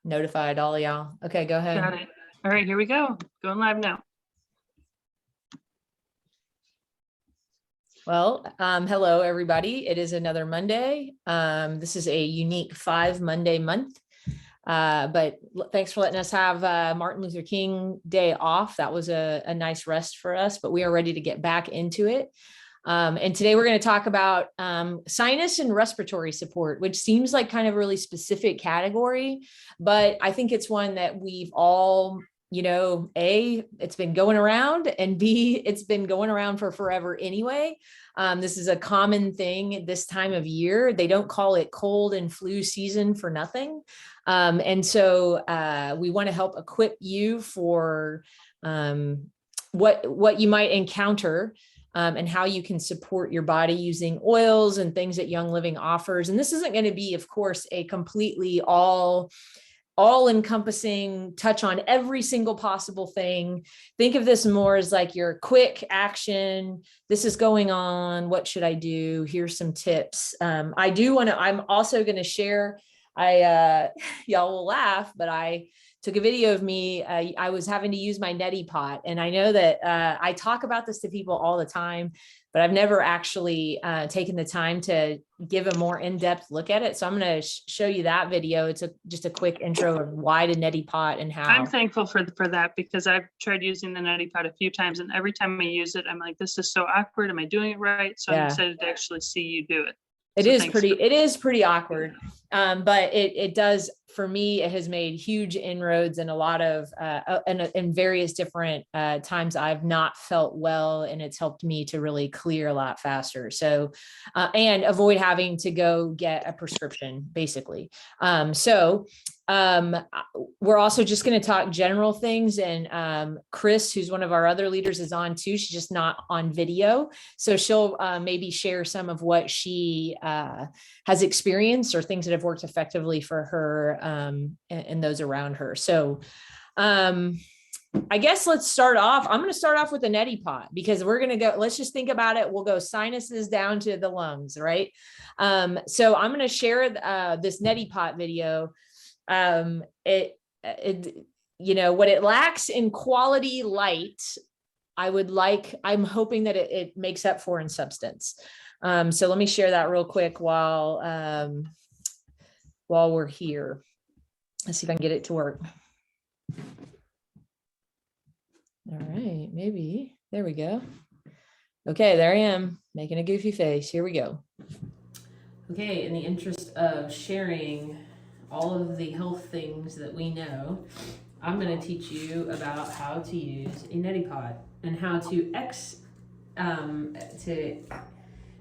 notified all of y'all. Okay, go ahead. Got it. All right, here we go. Going live now. Well, hello, everybody. It is another Monday. This is a unique 5 Monday month. But thanks for letting us have Martin Luther King Day off. That was a nice rest for us, but we are ready to get back into it. And today we're going to talk about sinus and respiratory support, which seems like kind of a really specific category, but I think it's one that we've all, A, it's been going around, and B, it's been going around for forever anyway. This is a common thing at this time of year. They don't call it cold and flu season for nothing. And so we want to help equip you for what you might encounter and how you can support your body using oils and things that Young Living offers. And this isn't going to be, of course, a completely all-encompassing touch on every single possible thing. Think of this more as like your quick action. This is going on. What should I do? Here's some tips. I'm also going to share, y'all will laugh, but I took a video of me. I was having to use my neti pot. And I know that I talk about this to people all the time, but I've never actually taken the time to give a more in-depth look at it. So I'm going to show you that video. It's just a quick intro of why the neti pot and how. I'm thankful for that because I've tried using the neti pot a few times, and every time I use it, I'm like, this is so awkward. Am I doing it right? So I'm excited to actually see you do it. It is pretty awkward, but it does, for me, it has made huge inroads in a lot of, in various different times I've not felt well, and it's helped me to really clear a lot faster. So, and avoid having to go get a prescription, basically. We're also just going to talk general things, and Chris, who's one of our other leaders, is on too. She's just not on video, so she'll maybe share some of what she has experienced or things that have worked effectively for her and those around her. So I guess let's start off. I'm going to start off with the neti pot because we're going to go, let's just think about it. We'll go sinuses down to the lungs, right? So I'm going to share this neti pot video. What it lacks in quality light, I'm hoping that it makes up for in substance. So let me share that real quick while we're here. Let's see if I can get it to work. All right, maybe, there we go. Okay, there I am, making a goofy face. Here we go. Okay, in the interest of sharing all of the health things that we know, I'm going to teach you about how to use a neti pot and how to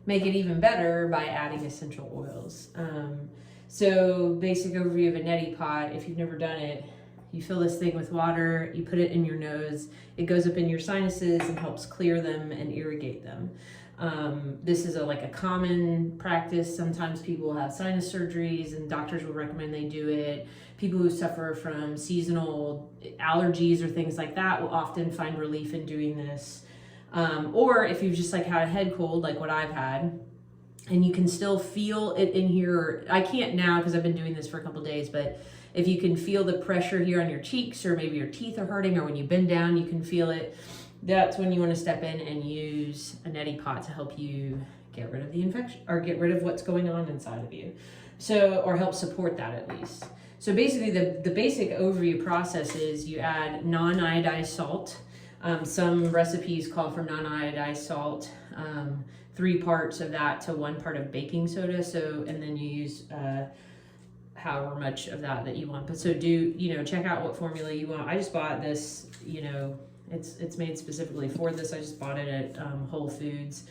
make it even better by adding essential oils. So basic overview of a neti pot, if you've never done it, you fill this thing with water, you put it in your nose, it goes up in your sinuses and helps clear them and irrigate them. This is a common practice. Sometimes people have sinus surgeries and doctors will recommend they do it. People who suffer from seasonal allergies or things like that will often find relief in doing this. Or if you've just had a head cold, like what I've had, and you can still feel it in here. I can't now because I've been doing this for a couple of days, but if you can feel the pressure here on your cheeks, or maybe your teeth are hurting, or when you bend down, you can feel it. That's when you want to step in and use a neti pot to help you get rid of the infection or get rid of what's going on inside of you. So, or help support that at least. So basically the basic overview process is you add non-iodized salt. Some recipes call for non-iodized salt, 3 parts of that to 1 part of baking soda. So, and then you use, however much of that you want. But so check out what formula you want. I just bought this, it's made specifically for this. I just bought it at Whole Foods.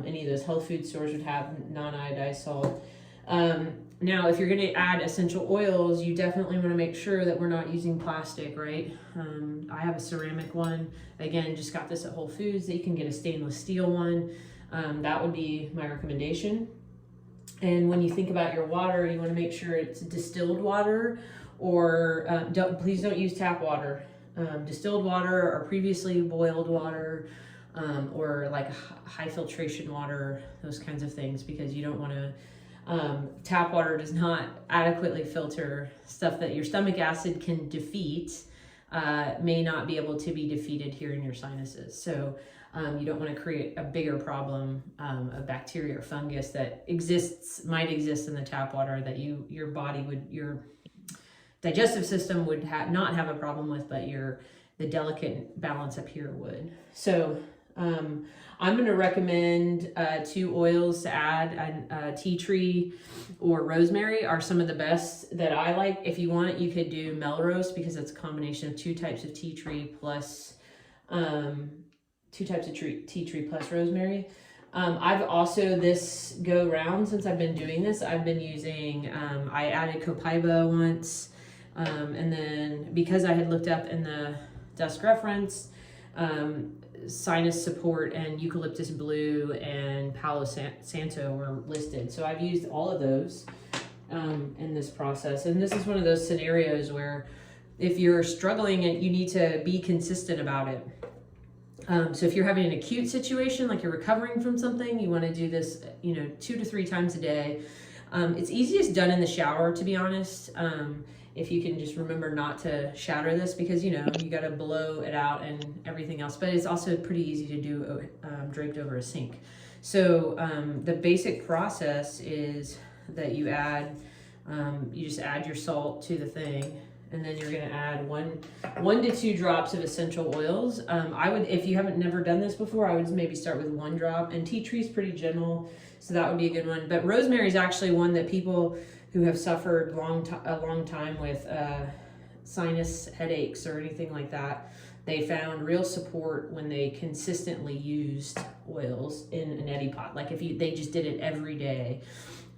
Any of those health food stores would have non-iodized salt. Now, if you're going to add essential oils, you definitely want to make sure that we're not using plastic, right? I have a ceramic one. Again, just got this at Whole Foods. You can get a stainless steel one. That would be my recommendation. And when you think about your water, you want to make sure it's distilled water, or please don't use tap water. Distilled water or previously boiled water, or high filtration water, those kinds of things, because you don't want to Tap water does not adequately filter stuff that your stomach acid can defeat, may not be able to be defeated here in your sinuses. So you don't want to create a bigger problem of bacteria or fungus that might exist in the tap water that your digestive system would not have a problem with, but the delicate balance up here would. So I'm going to recommend 2 oils to add. Tea tree or rosemary are some of the best that I like. If you want, you could do Melrose, because it's a combination of 2 types of tea tree plus 2 types of tea tree plus rosemary. I've also, this go round, since I've been doing this, I've been using, I added copaiba once, and then because I had looked up in the desk reference, sinus support and eucalyptus blue and Palo Santo were listed. So I've used all of those in this process. And this is one of those scenarios where if you're struggling and you need to be consistent about it. So if you're having an acute situation, like you're recovering from something, you want to do this, 2 to 3 times a day. It's easiest done in the shower, to be honest. If you can just remember not to shatter this, because, you got to blow it out and everything else, but it's also pretty easy to do draped over a sink. So the basic process is that you just add your salt to the thing, and then you're going to add 1 to 2 drops of essential oils. If you haven't never done this before, I would maybe start with 1 drop, and tea tree is pretty gentle, so that would be a good one. But rosemary is actually one that people who have suffered a long time with sinus headaches or anything like that, they found real support when they consistently used oils in a neti pot. Like if they just did it every day,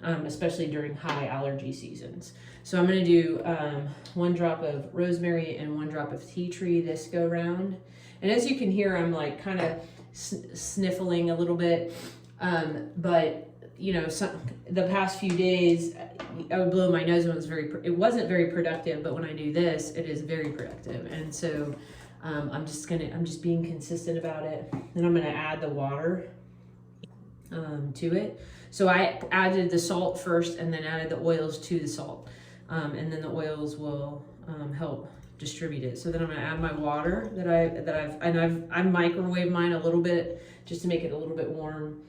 especially during high allergy seasons. So I'm going to do 1 drop of rosemary and 1 drop of tea tree this go round. And as you can hear, I'm like kind of sniffling a little bit, but the past few days I would blow my nose, and it wasn't very productive, but when I do this, it is very productive. And so I'm just being consistent about it. Then I'm going to add the water to it. So I added the salt first and then added the oils to the salt. And then the oils will help distribute it. So then I'm going to add my water I've microwaved mine a little bit just to make it a little bit warm.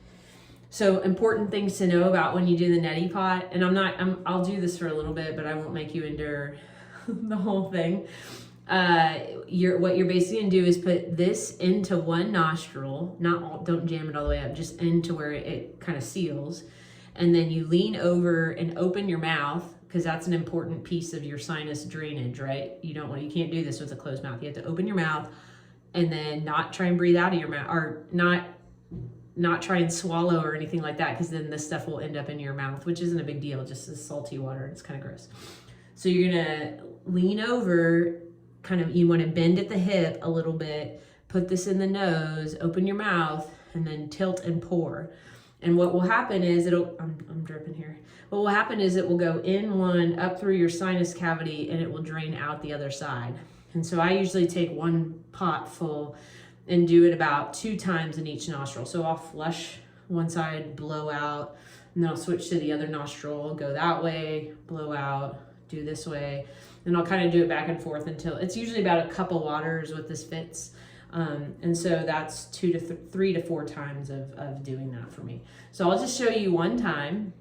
So important things to know about when you do the neti pot, and I'll do this for a little bit, but I won't make you endure the whole thing. What you're basically gonna do is put this into 1 nostril, don't jam it all the way up, just into where it kind of seals. And then you lean over and open your mouth, because that's an important piece of your sinus drainage, right? You can't do this with a closed mouth. You have to open your mouth and then not try and breathe out of your mouth, or not try and swallow or anything like that, because then this stuff will end up in your mouth, which isn't a big deal, just this salty water. It's kind of gross. So you're gonna lean over, you want to bend at the hip a little bit, put this in the nose, open your mouth, and then tilt and pour. And what will happen is I'm dripping here. What will happen is it will go in one, up through your sinus cavity, and it will drain out the other side. And so I usually take 1 pot full and do it about 2 times in each nostril. So I'll flush one side, blow out, and then I'll switch to the other nostril, go that way, blow out, do this way. And I'll kind of do it back and forth until it's usually about a cup of water is what this fits. And so that's 3 to 4 times of doing that for me. So I'll just show you 1 time.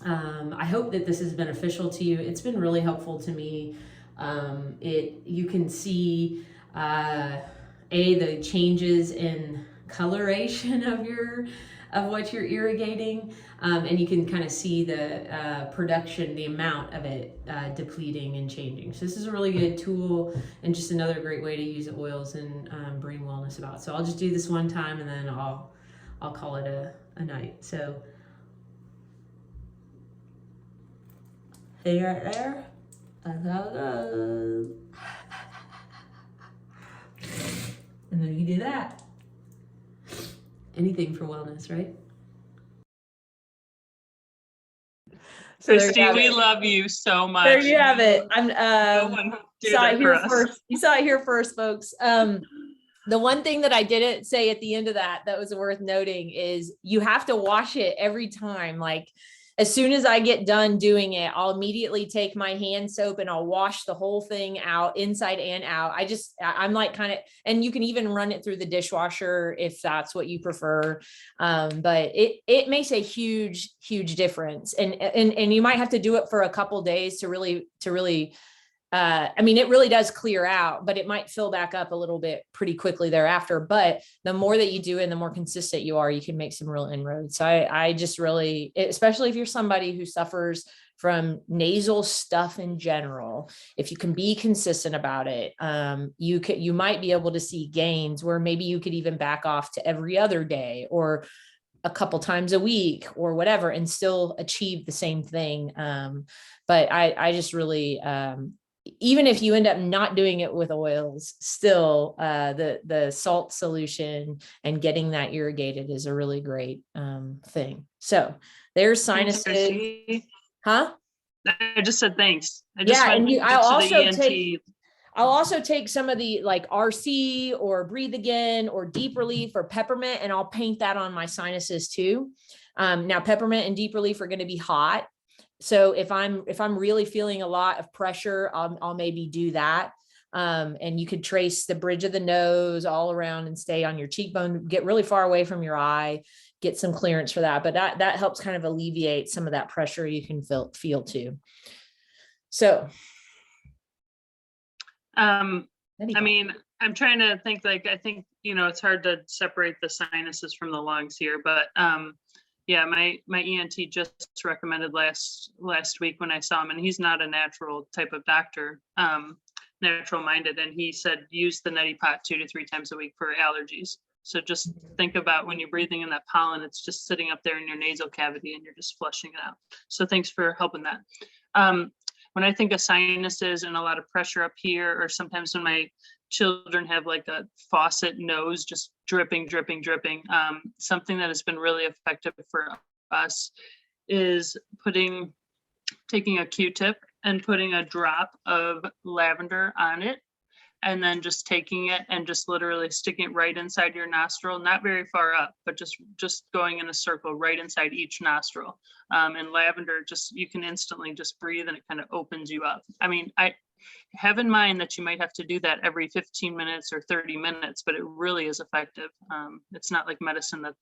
I hope that this is beneficial to you. It's been really helpful to me. You can see, the changes in coloration of what you're irrigating, and you can kind of see the production, the amount of it depleting and changing. So this is a really good tool and just another great way to use oils and bring wellness about. So I'll just do this 1 time, and then I'll call it a night. So hey, right there, that's how it goes. And then you do that. Anything for wellness, right? So Christy, we love you so much. There you have it. Saw it here first. You saw it here first, folks. The one thing that I didn't say at the end of that was worth noting is you have to wash it every time. Like as soon as I get done doing it, I'll immediately take my hand soap and I'll wash the whole thing out, inside and out. I'm like kind of, and you can even run it through the dishwasher if that's what you prefer. But it makes a huge, huge difference. And you might have to do it for a couple days to really, I mean, it really does clear out, but it might fill back up a little bit pretty quickly thereafter. But the more that you do it, and the more consistent you are, you can make some real inroads. So I just really, especially if you're somebody who suffers from nasal stuff in general, if you can be consistent about it, you might be able to see gains where maybe you could even back off to every other day or a couple times a week or whatever, and still achieve the same thing. But I just really, even if you end up not doing it with oils, still the salt solution and getting that irrigated is a really great thing. So there's sinuses. Huh? I just said thanks. I just I'll also take some of the like RC or Breathe Again or Deep Relief or Peppermint, and I'll paint that on my sinuses too. Now Peppermint and Deep Relief are going to be hot. So if I'm really feeling a lot of pressure, I'll maybe do that. And you could trace the bridge of the nose all around and stay on your cheekbone, get really far away from your eye, get some clearance for that. But that helps kind of alleviate some of that pressure you can feel too. So. I mean, I'm trying to think, like, I think, it's hard to separate the sinuses from the lungs here, but, yeah, my ENT just recommended last week when I saw him, and he's not a natural type of doctor, natural minded. And he said, use the neti pot 2 to 3 times a week for allergies. So just think about when you're breathing in that pollen, it's just sitting up there in your nasal cavity and you're just flushing it out. So thanks for helping that. When I think of sinuses and a lot of pressure up here, or sometimes when my children have like a faucet nose, just dripping, something that has been really effective for us is taking a Q-tip and putting a drop of lavender on it, and then just taking it and just literally sticking it right inside your nostril, not very far up, but just going in a circle right inside each nostril. And lavender, you can instantly just breathe and it kind of opens you up. I mean, I have in mind that you might have to do that every 15 minutes or 30 minutes, but it really is effective. It's not like medicine that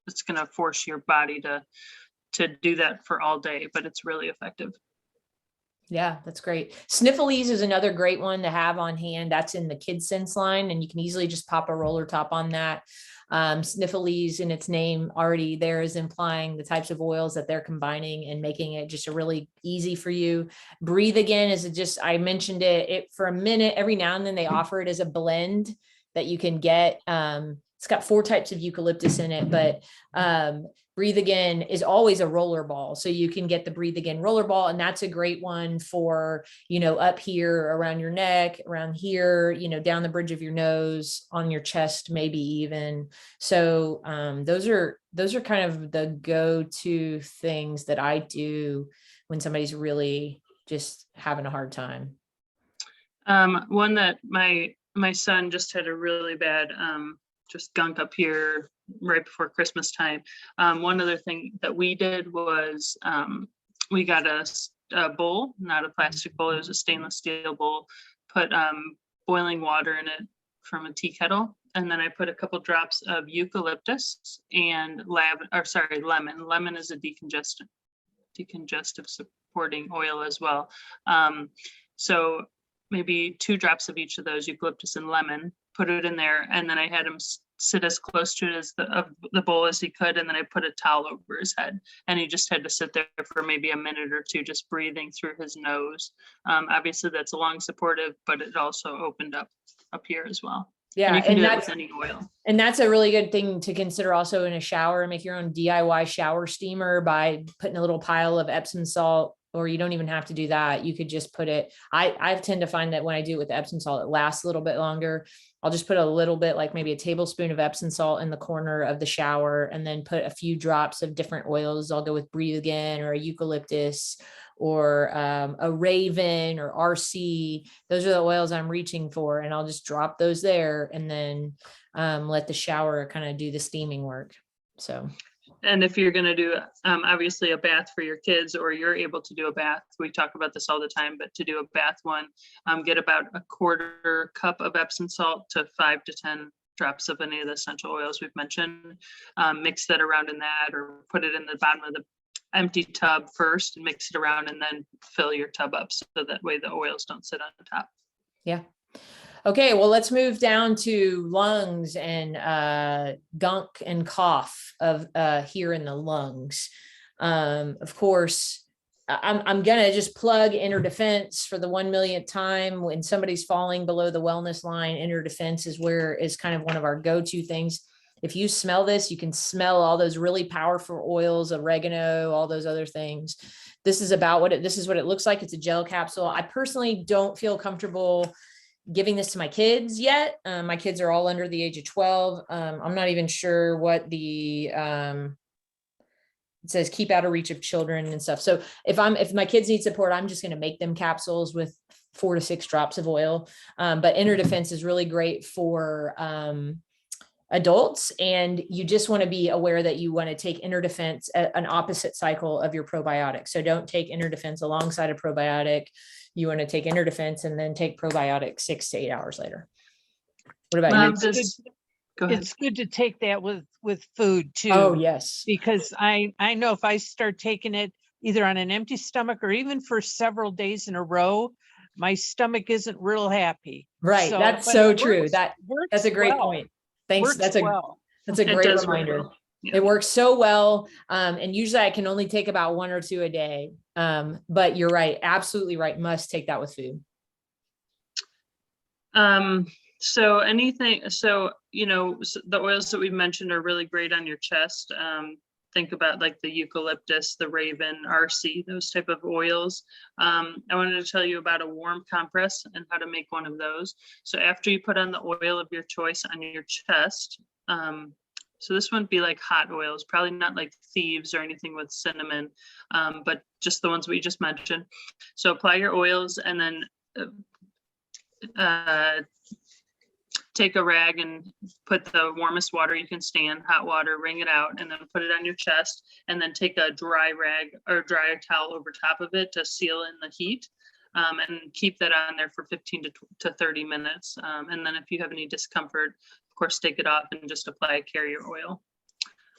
it's going to force your body to do that for all day, but it's really effective. Yeah, that's great. Sniffles is another great one to have on hand. That's in the Kid Sense line, and you can easily just pop a roller top on that. Sniffles in its name already there is implying the types of oils that they're combining and making it just a really easy for you. Breathe Again is I mentioned it for a minute. Every now and then they offer it as a blend that you can get. It's got 4 types of eucalyptus in it, but Breathe Again is always a roller ball. So you can get the Breathe Again roller ball, and that's a great one for, up here around your neck, around here, down the bridge of your nose, on your chest, maybe even. So those are kind of the go-to things that I do when somebody's really just having a hard time. One that my son just had a really bad just gunk up here right before Christmas time. One other thing that we did was we got a bowl, not a plastic bowl, it was a stainless steel bowl, put boiling water in it from a tea kettle, and then I put a couple drops of eucalyptus and lemon. Lemon is a decongestive supporting oil as well. So maybe 2 drops of each of those, eucalyptus and lemon, put it in there, and then I had him sit as close to it as the bowl as he could, and then I put a towel over his head, and he just had to sit there for maybe a minute or 2, just breathing through his nose. Obviously that's a lung supportive, but it also opened up here as well. Yeah, and you can do that with any oil. And that's a really good thing to consider also in a shower. Make your own DIY shower steamer by putting a little pile of Epsom salt, or you don't even have to do that. You could just put it. I tend to find that when I do it with the Epsom salt, it lasts a little bit longer. I'll just put a little bit, like maybe a tablespoon of Epsom salt in the corner of the shower, and then put a few drops of different oils. I'll go with Breathe Again or a eucalyptus or a Raven or RC. Those are the oils I'm reaching for, and I'll just drop those there and then let the shower kind of do the steaming work. So And if you're going to do obviously a bath for your kids, or you're able to do a bath, we talk about this all the time, but to do a bath one, get about a 1/4 cup of Epsom salt to 5 to 10 drops of any of the essential oils we've mentioned. Mix that around in that, or put it in the bottom of the empty tub first and mix it around, and then fill your tub up so that way the oils don't sit on top. Yeah. Okay, well, let's move down to lungs and gunk and cough of here in the lungs. Of course, I'm gonna just plug inner defense for the 1 millionth time. When somebody's falling below the wellness line, inner defense is kind of one of our go-to things. If you smell this, you can smell all those really powerful oils, oregano, all those other things. This is this is what it looks like. It's a gel capsule. I personally don't feel comfortable giving this to my kids yet. My kids are all under the age of 12. I'm not even sure what the, it says keep out of reach of children and stuff. So if my kids need support, I'm just going to make them capsules with 4 to 6 drops of oil. But inner defense is really great for, adults, and you just want to be aware that you want to take inner defense at an opposite cycle of your probiotic. So don't take inner defense alongside a probiotic. You want to take inner defense and then take probiotic 6 to 8 hours later. What about you? Go ahead. It's good to take that with food too. Oh, yes. Because I know if I start taking it either on an empty stomach or even for several days in a row, my stomach isn't real happy. Right. So, That's but so it true. works- That's a great well. point. Thanks. Works That's a well. great does work reminder. well. Yeah. It works so well. And usually I can only take about 1 or 2 a day. But you're right. Absolutely right. Must take that with food. So the oils that we've mentioned are really great on your chest. Think about like the eucalyptus, the raven, RC, those type of oils. I wanted to tell you about a warm compress and how to make one of those. So after you put on the oil of your choice on your chest, so this wouldn't be like hot oils, probably not like thieves or anything with cinnamon, but just the ones we just mentioned. So apply your oils and then take a rag and put the warmest water you can stand, hot water, wring it out, and then put it on your chest, and then take a dry rag or dry towel over top of it to seal in the heat, and keep that on there for 15 to 30 minutes. And then if you have any discomfort, of course, take it off and just apply a carrier oil.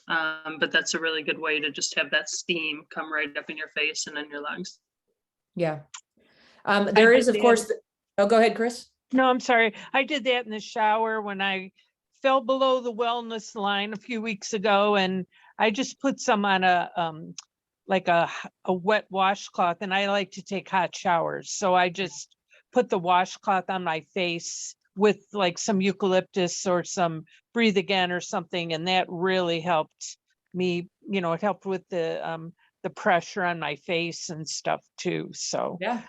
But that's a really good way to just have that steam come right up in your face and in your lungs. Yeah. There is, of course, oh, go ahead, Chris. No, I'm sorry. I did that in the shower when I fell below the wellness line a few weeks ago, and I just put some on like a wet washcloth, and I like to take hot showers. So I just put the washcloth on my face with like some eucalyptus or some Breathe Again or something, and that really helped me. It helped with the pressure on my face and stuff too. So Yeah.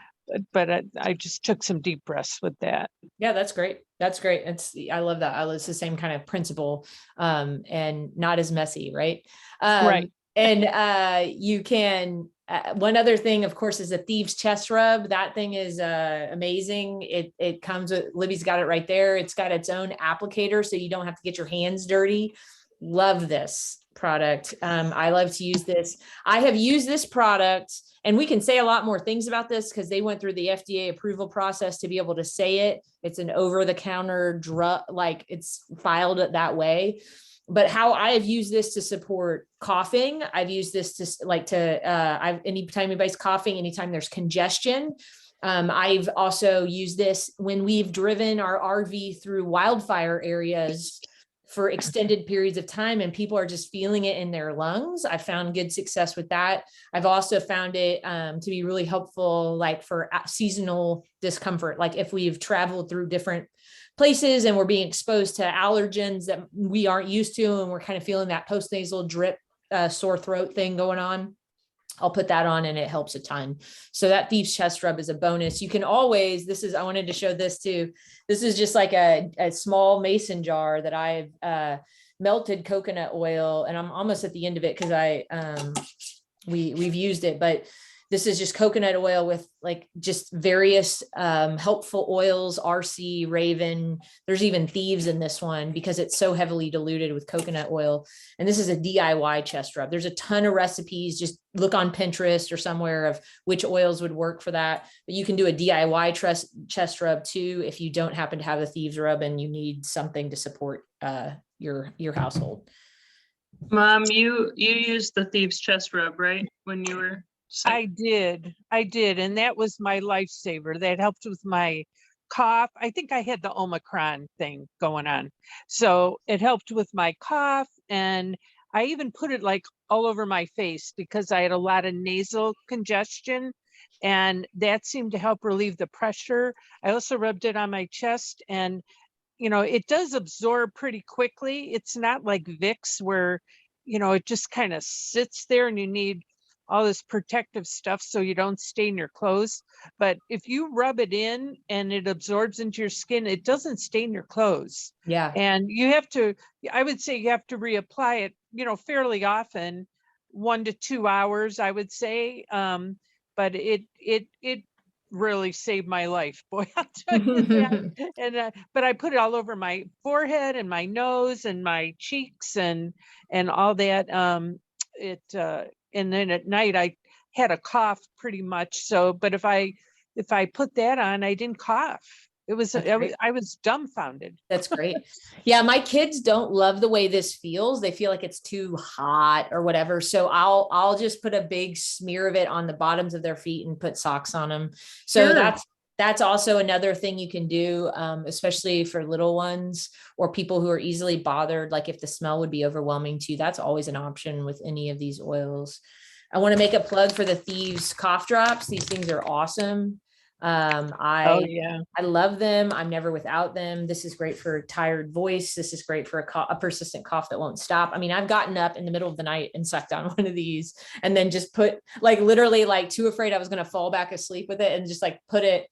But I just took some deep breaths with that. Yeah, that's great. That's great. I love that. It's the same kind of principle, and not as messy, right? Right. And you can, one other thing, of course, is a thieves chest rub. That thing is amazing. It comes with, Libby's got it right there. It's got its own applicator, so you don't have to get your hands dirty. Love this product. I love to use this. I have used this product, and we can say a lot more things about this because they went through the FDA approval process to be able to say it. It's an over-the-counter drug, like it's filed that way. But how I've used this to support coughing, I've used this to anytime anybody's coughing, anytime there's congestion. I've also used this when we've driven our RV through wildfire areas for extended periods of time, and people are just feeling it in their lungs. I found good success with that. I've also found it to be really helpful, like for seasonal discomfort. Like if we've traveled through different places and we're being exposed to allergens that we aren't used to, and we're kind of feeling that post-nasal drip, sore throat thing going on, I'll put that on and it helps a ton. So that thieves chest rub is a bonus. You can always, I wanted to show this too. This is just like a small mason jar that I've melted coconut oil, and I'm almost at the end of it because we've used it, but This is just coconut oil with like just various helpful oils, RC, Raven. There's even Thieves in this one because it's so heavily diluted with coconut oil. And this is a DIY chest rub. There's a ton of recipes. Just look on Pinterest or somewhere of which oils would work for that. But you can do a DIY chest rub too if you don't happen to have the Thieves rub and you need something to support your household. Mom, you used the Thieves chest rub, right? When you were sick? I did. And that was my lifesaver. That helped with my cough. I think I had the Omicron thing going on. So it helped with my cough. And I even put it like all over my face because I had a lot of nasal congestion. And that seemed to help relieve the pressure. I also rubbed it on my chest, and it does absorb pretty quickly. It's not like Vicks where, it just kind of sits there and you need all this protective stuff so you don't stain your clothes. But if you rub it in and it absorbs into your skin, it doesn't stain your clothes. Yeah. And I would say you have to reapply it, fairly often, 1 to 2 hours, I would say. But it really saved my life, boy. I'll tell you that. And but I put it all over my forehead and my nose and my cheeks and all that. And then at night I had a cough pretty much. So, but if I put that on, I didn't cough. I was dumbfounded. That's great. Yeah, my kids don't love the way this feels. They feel like it's too hot or whatever. So I'll just put a big smear of it on the bottoms of their feet and put socks on them. So Sure. that's also another thing you can do, especially for little ones or people who are easily bothered. Like if the smell would be overwhelming too, that's always an option with any of these oils. I want to make a plug for the Thieves cough drops. These things are awesome. I love them. I'm never without them. This is great for tired voice. This is great for a persistent cough that won't stop. I mean, I've gotten up in the middle of the night and sucked on one of these and then just put literally too afraid I was going to fall back asleep with it and just put it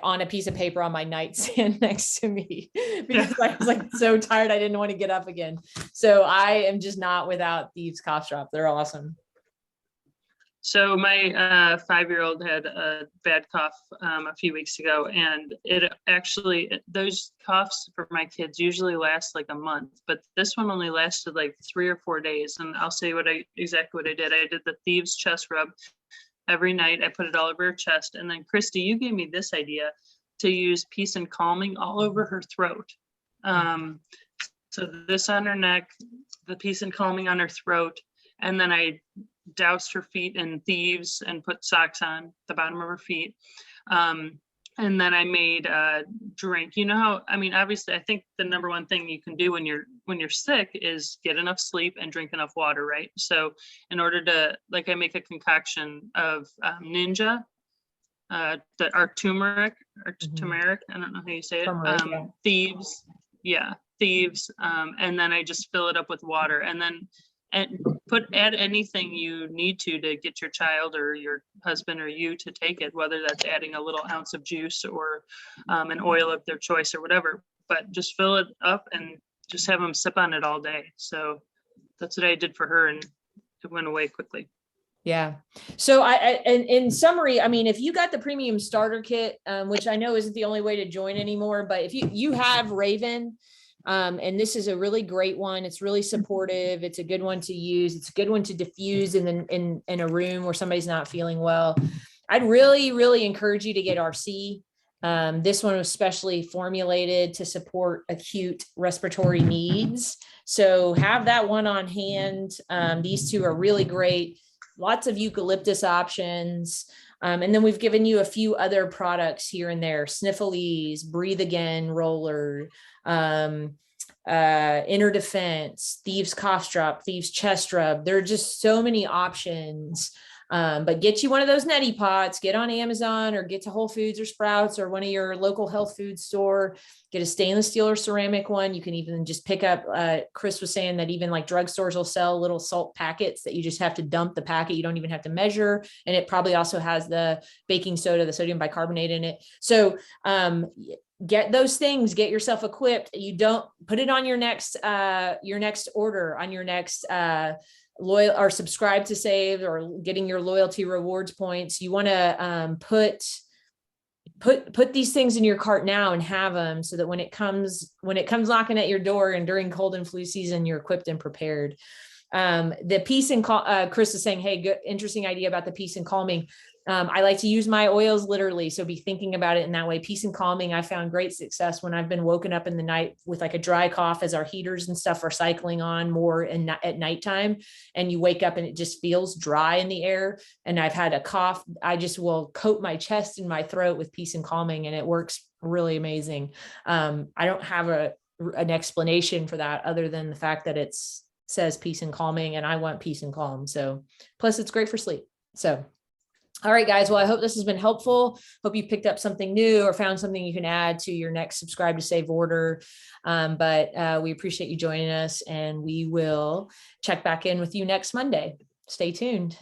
on a piece of paper on my nightstand next to me because I was so tired. I didn't want to get up again. So I am just not without Thieves cough drop. They're awesome. So my 5-year-old had a bad cough a few weeks ago, and those coughs for my kids usually last like a month, but this one only lasted like 3 or 4 days. And I'll say exactly what I did. I did the Thieves chest rub every night. I put it all over her chest. And then Christy, you gave me this idea to use Peace and Calming all over her throat. So this on her neck, the Peace and Calming on her throat. And then I doused her feet in Thieves and put socks on the bottom of her feet. And then I made a drink. Obviously I think the number one thing you can do when you're sick is get enough sleep and drink enough water, right? So in order to, I make a concoction of Ninja, our turmeric, turmeric, I don't know how you say it. Turmeric, yeah. Thieves. And then I just fill it up with water and then add anything you need to get your child or your husband or you to take it, whether that's adding a little ounce of juice or an oil of their choice or whatever, but just fill it up and just have them sip on it all day. So that's what I did for her, and it went away quickly. Yeah. So in summary, if you got the premium starter kit, which I know isn't the only way to join anymore, but if you have Raven, and this is a really great one. It's really supportive. It's a good one to use. It's a good one to diffuse in a room where somebody's not feeling well. I'd really, really encourage you to get RC. This one was specially formulated to support acute respiratory needs. So have that one on hand. These two are really great. Lots of eucalyptus options. And then we've given you a few other products here and there: Sniffles, Breathe Again roller, Inner Defense, Thieves cough drop, Thieves chest rub. There are just so many options. But get you one of those neti pots, get on Amazon or get to Whole Foods or Sprouts or one of your local health food store, get a stainless steel or ceramic one. You can even just pick up, Chris was saying that even drugstores will sell little salt packets that you just have to dump the packet. You don't even have to measure. And it probably also has the baking soda, the sodium bicarbonate in it. So, get those things, get yourself equipped. You don't put it on your next order, on your next, loyal or subscribe to save or getting your loyalty rewards points, you want to put these things in your cart now and have them so that when it comes knocking at your door and during cold and flu season, you're equipped and prepared. The peace and Chris is saying, hey, good, interesting idea about the peace and calming. I like to use my oils literally. So be thinking about it in that way. Peace and calming. I found great success when I've been woken up in the night with like a dry cough as our heaters and stuff are cycling on more at nighttime, and you wake up and it just feels dry in the air. And I've had a cough. I just will coat my chest and my throat with peace and calming, and it works really amazing. I don't have an explanation for that other than the fact that it says peace and calming, and I want peace and calm. So plus it's great for sleep. So all right, guys. Well, I hope this has been helpful. Hope you picked up something new or found something you can add to your next subscribe to save order. But we appreciate you joining us, and we will check back in with you next Monday. Stay tuned.